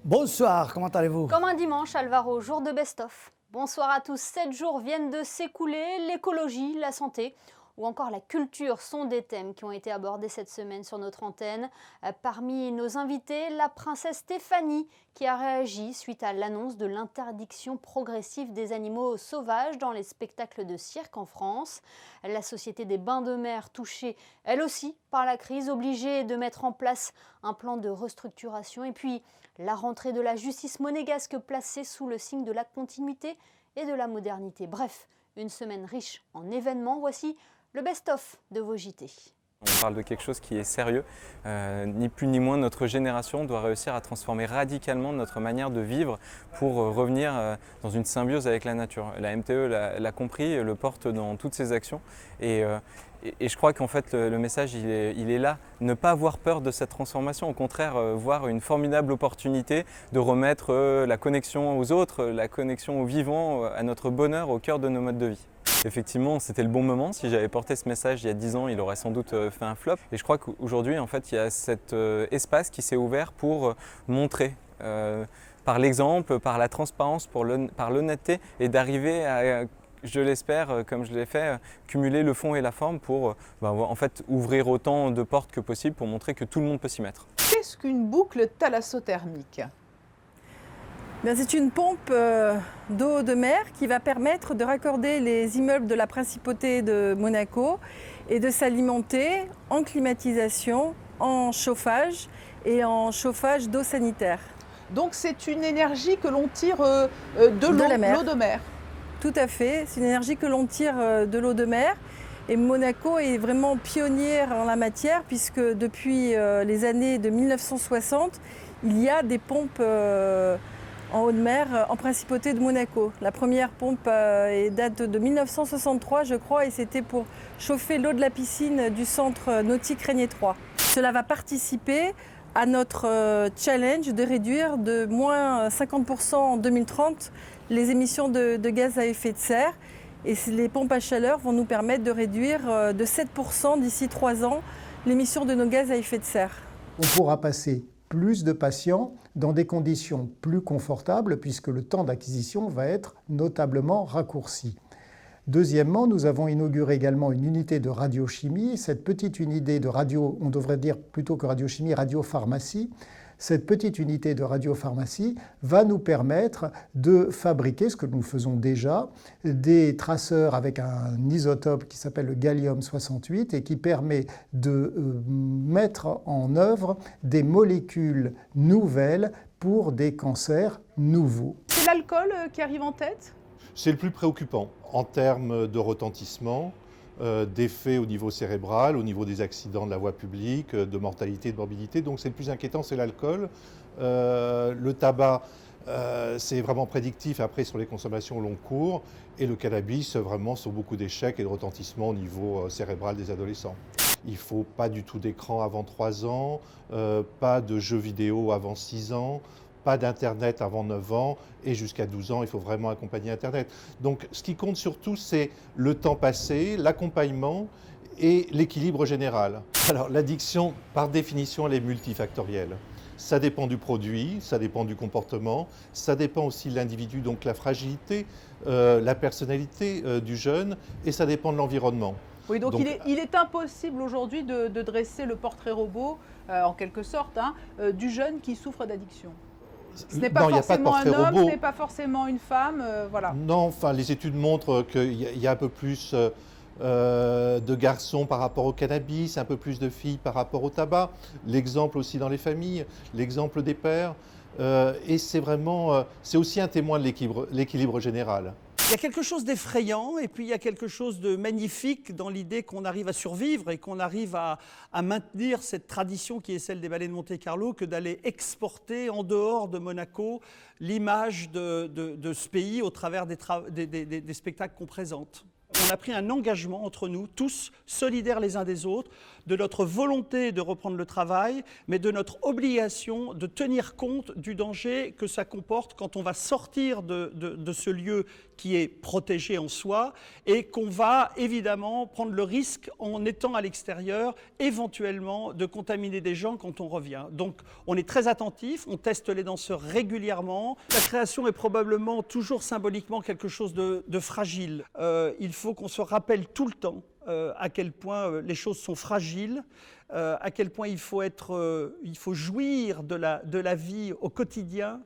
Bonsoir, comment allez-vous? Comme un dimanche, Alvaro, jour de best-of. Bonsoir à tous, 7 jours viennent de s'écouler, l'écologie, la santé ou encore la culture sont des thèmes qui ont été abordés cette semaine sur notre antenne. Parmi nos invités, la princesse Stéphanie qui a réagi suite à l'annonce de l'interdiction progressive des animaux sauvages dans les spectacles de cirque en France. La Société des bains de mer touchée, elle aussi, par la crise, obligée de mettre en place un plan de restructuration. Et puis, la rentrée de la justice monégasque placée sous le signe de la continuité et de la modernité. Bref, une semaine riche en événements. Voici le best-of de vos JT. On parle de quelque chose qui est sérieux. Ni plus ni moins, notre génération doit réussir à transformer radicalement notre manière de vivre pour revenir dans une symbiose avec la nature. La MTE l'a compris, le porte dans toutes ses actions. Et je crois qu'en fait, le message, il est là. Ne pas avoir peur de cette transformation, au contraire, voir une formidable opportunité de remettre la connexion aux autres, la connexion au vivant, à notre bonheur au cœur de nos modes de vie. Effectivement, c'était le bon moment. Si j'avais porté ce message il y a 10 ans, il aurait sans doute fait un flop. Et je crois qu'aujourd'hui, en fait, il y a cet espace qui s'est ouvert pour montrer par l'exemple, par la transparence, par l'honnêteté et d'arriver à, je l'espère, comme je l'ai fait, cumuler le fond et la forme pour en fait, ouvrir autant de portes que possible pour montrer que tout le monde peut s'y mettre. Qu'est-ce qu'une boucle thalassothermique ? C'est une pompe d'eau de mer qui va permettre de raccorder les immeubles de la principauté de Monaco et de s'alimenter en climatisation, en chauffage et en chauffage d'eau sanitaire. Donc c'est une énergie que l'on tire de l'eau de mer. Tout à fait, c'est une énergie que l'on tire de l'eau de mer. Et Monaco est vraiment pionnière en la matière puisque depuis les années de 1960, il y a des pompes en haute mer en principauté de Monaco. La première pompe date de 1963 je crois et c'était pour chauffer l'eau de la piscine du centre nautique Régnier 3. Cela va participer à notre challenge de réduire de moins 50% en 2030 les émissions de gaz à effet de serre. Et les pompes à chaleur vont nous permettre de réduire de 7% d'ici 3 ans l'émission de nos gaz à effet de serre. On pourra passer plus de patients dans des conditions plus confortables puisque le temps d'acquisition va être notablement raccourci. Deuxièmement, nous avons inauguré également une unité de radiochimie. Cette petite unité de radio, on devrait dire plutôt que radiochimie, radiopharmacie. Cette petite unité de radiopharmacie va nous permettre de fabriquer, ce que nous faisons déjà, des traceurs avec un isotope qui s'appelle le gallium-68 et qui permet de mettre en œuvre des molécules nouvelles pour des cancers nouveaux. C'est l'alcool qui arrive en tête ? C'est le plus préoccupant en termes de retentissement, d'effets au niveau cérébral, au niveau des accidents de la voie publique, de mortalité, de morbidité. Donc c'est le plus inquiétant, c'est l'alcool. Le tabac, c'est vraiment prédictif après sur les consommations au long cours. Et le cannabis, vraiment sur beaucoup d'échecs et de retentissement au niveau cérébral des adolescents. Il ne faut pas du tout d'écran avant 3 ans, pas de jeux vidéo avant 6 ans. Pas d'Internet avant 9 ans et jusqu'à 12 ans, il faut vraiment accompagner Internet. Donc ce qui compte surtout, c'est le temps passé, l'accompagnement et l'équilibre général. Alors l'addiction, par définition, elle est multifactorielle. Ça dépend du produit, ça dépend du comportement, ça dépend aussi de l'individu, donc la fragilité, la personnalité du jeune et ça dépend de l'environnement. Oui, donc il est impossible aujourd'hui de dresser le portrait robot, en quelque sorte, du jeune qui souffre d'addiction. Ce n'est pas forcément un homme, ce n'est pas forcément une femme, voilà. Non, enfin, les études montrent qu'il y a un peu plus de garçons par rapport au cannabis, un peu plus de filles par rapport au tabac. L'exemple aussi dans les familles, l'exemple des pères. Et c'est vraiment, c'est aussi un témoin de l'équilibre général. Il y a quelque chose d'effrayant et puis il y a quelque chose de magnifique dans l'idée qu'on arrive à survivre et qu'on arrive à maintenir cette tradition qui est celle des ballets de Monte-Carlo que d'aller exporter en dehors de Monaco l'image de ce pays au travers des spectacles qu'on présente. On a pris un engagement entre nous, tous solidaires les uns des autres, de notre volonté de reprendre le travail, mais de notre obligation de tenir compte du danger que ça comporte quand on va sortir de ce lieu qui est protégé en soi et qu'on va évidemment prendre le risque en étant à l'extérieur, éventuellement de contaminer des gens quand on revient. Donc on est très attentif, on teste les danseurs régulièrement. La création est probablement toujours symboliquement quelque chose de fragile. Il faut qu'on se rappelle tout le temps à quel point les choses sont fragiles, à quel point il faut jouir de la vie au quotidien,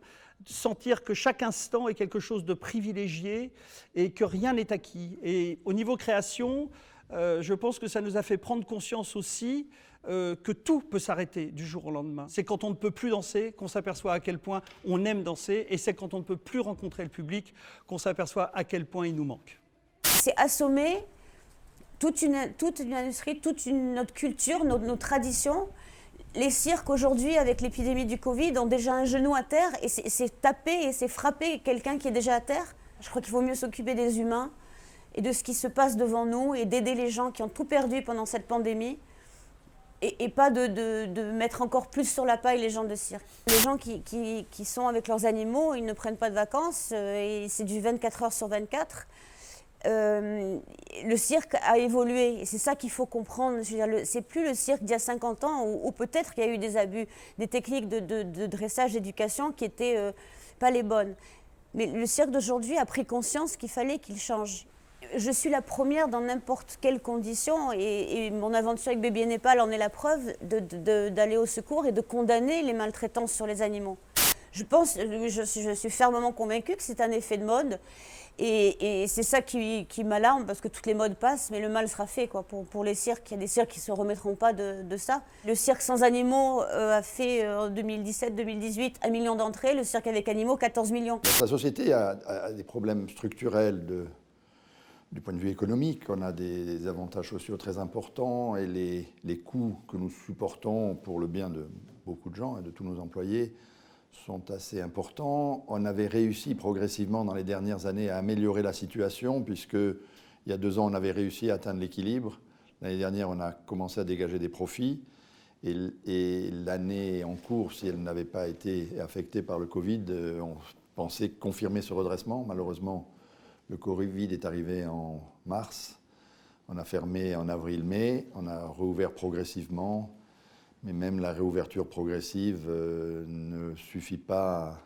sentir que chaque instant est quelque chose de privilégié et que rien n'est acquis. Et au niveau création, je pense que ça nous a fait prendre conscience aussi que tout peut s'arrêter du jour au lendemain. C'est quand on ne peut plus danser qu'on s'aperçoit à quel point on aime danser, et c'est quand on ne peut plus rencontrer le public qu'on s'aperçoit à quel point il nous manque. C'est assommer toute une industrie, notre culture, nos traditions. Les cirques aujourd'hui, avec l'épidémie du Covid, ont déjà un genou à terre, et c'est taper et c'est frapper quelqu'un qui est déjà à terre. Je crois qu'il vaut mieux s'occuper des humains et de ce qui se passe devant nous et d'aider les gens qui ont tout perdu pendant cette pandémie, et pas de mettre encore plus sur la paille les gens de cirque. Les gens qui sont avec leurs animaux, ils ne prennent pas de vacances, et c'est du 24 heures sur 24. Le cirque a évolué, et c'est ça qu'il faut comprendre. C'est plus le cirque d'il y a 50 ans où peut-être qu'il y a eu des abus, des techniques de dressage, d'éducation qui n'étaient pas les bonnes. Mais le cirque d'aujourd'hui a pris conscience qu'il fallait qu'il change. Je suis la première dans n'importe quelle condition, et mon aventure avec Bébé Népal en est la preuve, d'aller au secours et de condamner les maltraitances sur les animaux. Je suis fermement convaincue que c'est un effet de mode. Et c'est ça qui m'alarme, parce que toutes les modes passent, mais le mal sera fait pour les cirques. Il y a des cirques qui ne se remettront pas de ça. Le cirque sans animaux a fait en 2017-2018 1 million d'entrées, le cirque avec animaux 14 millions. La société a des problèmes structurels du point de vue économique. On a des avantages sociaux très importants, et les coûts que nous supportons pour le bien de beaucoup de gens et de tous nos employés sont assez importants. On avait réussi progressivement dans les dernières années à améliorer la situation, puisque il y a 2 ans, on avait réussi à atteindre l'équilibre. L'année dernière, on a commencé à dégager des profits. Et l'année en cours, si elle n'avait pas été affectée par le Covid, on pensait confirmer ce redressement. Malheureusement, le Covid est arrivé en mars. On a fermé en avril-mai. On a rouvert progressivement. Mais même la réouverture progressive ne suffit pas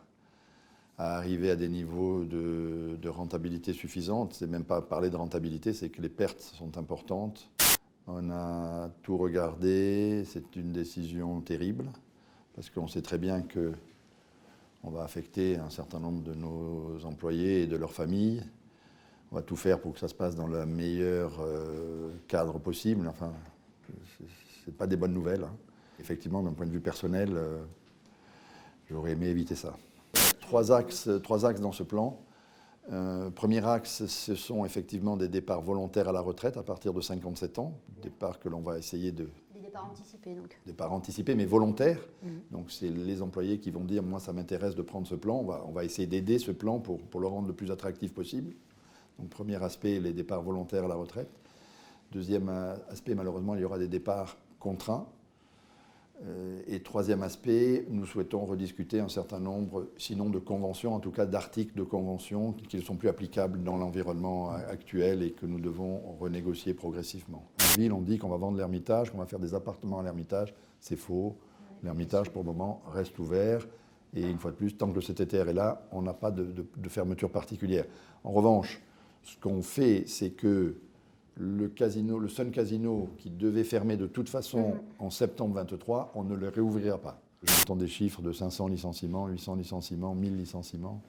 à arriver à des niveaux de rentabilité suffisantes. C'est même pas parler de rentabilité, c'est que les pertes sont importantes. On a tout regardé, c'est une décision terrible, parce qu'on sait très bien qu'on va affecter un certain nombre de nos employés et de leurs familles. On va tout faire pour que ça se passe dans le meilleur cadre possible. Enfin, c'est pas des bonnes nouvelles, hein. Effectivement, d'un point de vue personnel, j'aurais aimé éviter ça. 3 axes dans ce plan. Premier axe, ce sont effectivement des départs volontaires à la retraite à partir de 57 ans. Départs que l'on va essayer de... Des départs anticipés, donc. Départs anticipés, mais volontaires. Donc c'est les employés qui vont dire « moi, ça m'intéresse de prendre ce plan ». On va essayer d'aider ce plan pour le rendre le plus attractif possible. Donc premier aspect, les départs volontaires à la retraite. Deuxième aspect, malheureusement, il y aura des départs contraints. Et troisième aspect, nous souhaitons rediscuter un certain nombre, sinon de conventions, en tout cas d'articles de conventions qui ne sont plus applicables dans l'environnement actuel et que nous devons renégocier progressivement. En ville, on dit qu'on va vendre l'Ermitage, qu'on va faire des appartements à l'Ermitage. C'est faux. L'Ermitage, pour le moment, reste ouvert. Et une fois de plus, tant que le CTTR est là, on n'a pas de fermeture particulière. En revanche, ce qu'on fait, c'est que le Sun Casino, qui devait fermer de toute façon en septembre 2023, on ne le réouvrira pas. J'entends des chiffres de 500 licenciements, 800 licenciements, 1000 licenciements.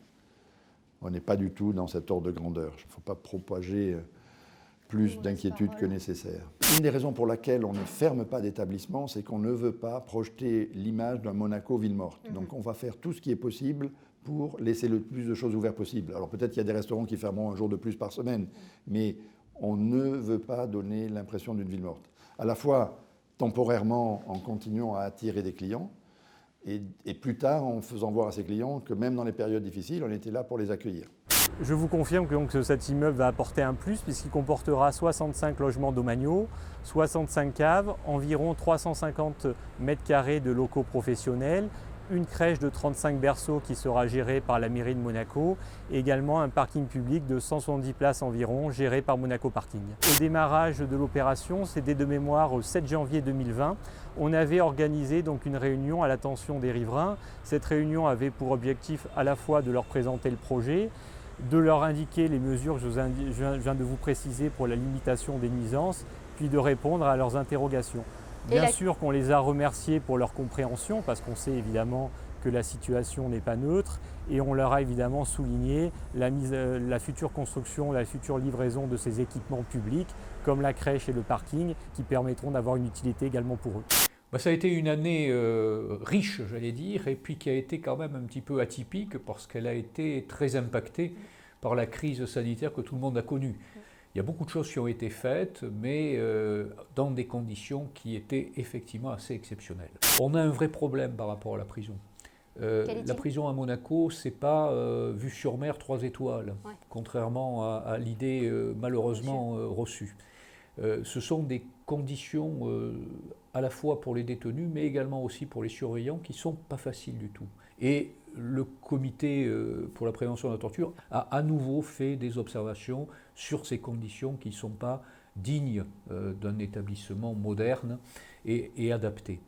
On n'est pas du tout dans cet ordre de grandeur. Il ne faut pas propager plus d'inquiétude que nécessaire. Une des raisons pour laquelle on ne ferme pas d'établissement, c'est qu'on ne veut pas projeter l'image d'un Monaco ville morte. Donc on va faire tout ce qui est possible pour laisser le plus de choses ouvertes possible. Alors peut-être qu'il y a des restaurants qui fermeront un jour de plus par semaine, mais on ne veut pas donner l'impression d'une ville morte. À la fois temporairement en continuant à attirer des clients et plus tard en faisant voir à ces clients que même dans les périodes difficiles, on était là pour les accueillir. Je vous confirme que cet immeuble va apporter un plus puisqu'il comportera 65 logements domaniaux, 65 caves, environ 350 mètres carrés de locaux professionnels, une crèche de 35 berceaux qui sera gérée par la mairie de Monaco et également un parking public de 170 places environ géré par Monaco Parking. Au démarrage de l'opération, c'était de mémoire au 7 janvier 2020, on avait organisé donc une réunion à l'attention des riverains. Cette réunion avait pour objectif à la fois de leur présenter le projet, de leur indiquer les mesures que je viens de vous préciser pour la limitation des nuisances, puis de répondre à leurs interrogations. Bien sûr qu'on les a remerciés pour leur compréhension, parce qu'on sait évidemment que la situation n'est pas neutre, et on leur a évidemment souligné la future construction, la future livraison de ces équipements publics, comme la crèche et le parking, qui permettront d'avoir une utilité également pour eux. Ça a été une année riche, j'allais dire, et puis qui a été quand même un petit peu atypique parce qu'elle a été très impactée par la crise sanitaire que tout le monde a connue. Il y a beaucoup de choses qui ont été faites, mais dans des conditions qui étaient effectivement assez exceptionnelles. On a un vrai problème par rapport à la prison. La prison à Monaco, c'est pas vue sur mer 3 étoiles, contrairement à l'idée malheureusement reçue. Ce sont des conditions à la fois pour les détenus, mais également aussi pour les surveillants, qui ne sont pas faciles du tout. Et le comité pour la prévention de la torture a à nouveau fait des observations sur ces conditions qui ne sont pas dignes d'un établissement moderne et adapté.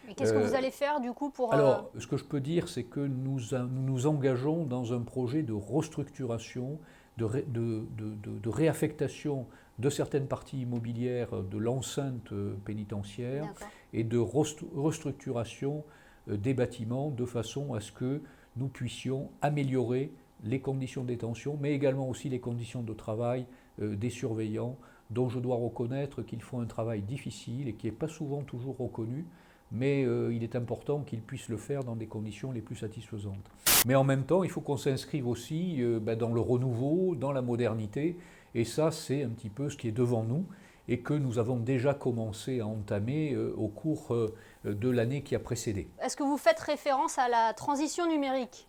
Et qu'est-ce que vous allez faire du coup pour... Alors, ce que je peux dire, c'est que nous nous engageons dans un projet de restructuration, de réaffectation de certaines parties immobilières de l'enceinte pénitentiaire et de restructuration des bâtiments de façon à ce que nous puissions améliorer les conditions de détention, mais également aussi les conditions de travail des surveillants, dont je dois reconnaître qu'ils font un travail difficile et qui n'est pas souvent toujours reconnu, mais il est important qu'ils puissent le faire dans des conditions les plus satisfaisantes. Mais en même temps, il faut qu'on s'inscrive aussi dans le renouveau, dans la modernité, et ça, c'est un petit peu ce qui est devant nous et que nous avons déjà commencé à entamer au cours de l'année qui a précédé. Est-ce que vous faites référence à la transition numérique ?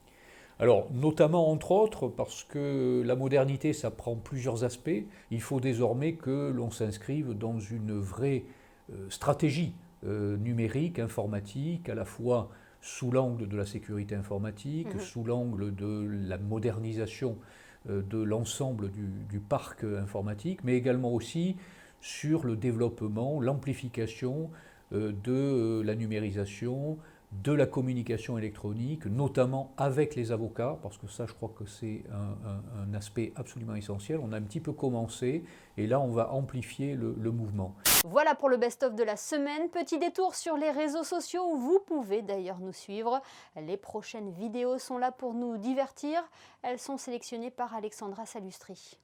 Alors, notamment, entre autres, parce que la modernité, ça prend plusieurs aspects. Il faut désormais que l'on s'inscrive dans une vraie stratégie numérique, informatique, à la fois sous l'angle de la sécurité informatique, sous l'angle de la modernisation de l'ensemble du parc informatique, mais également aussi sur le développement, l'amplification de la numérisation, de la communication électronique, notamment avec les avocats, parce que ça, je crois que c'est un aspect absolument essentiel. On a un petit peu commencé, et là, on va amplifier le mouvement. Voilà pour le best-of de la semaine. Petit détour sur les réseaux sociaux, où vous pouvez d'ailleurs nous suivre. Les prochaines vidéos sont là pour nous divertir. Elles sont sélectionnées par Alexandra Salustri.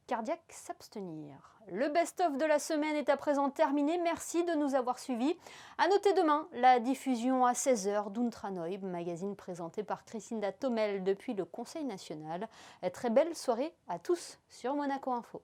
Cardiaque s'abstenir. Le best-of de la semaine est à présent terminé. Merci de nous avoir suivis. À noter demain la diffusion à 16h d'Untranoib, magazine présenté par Christina Thomel depuis le Conseil national. Très belle soirée à tous sur Monaco Info.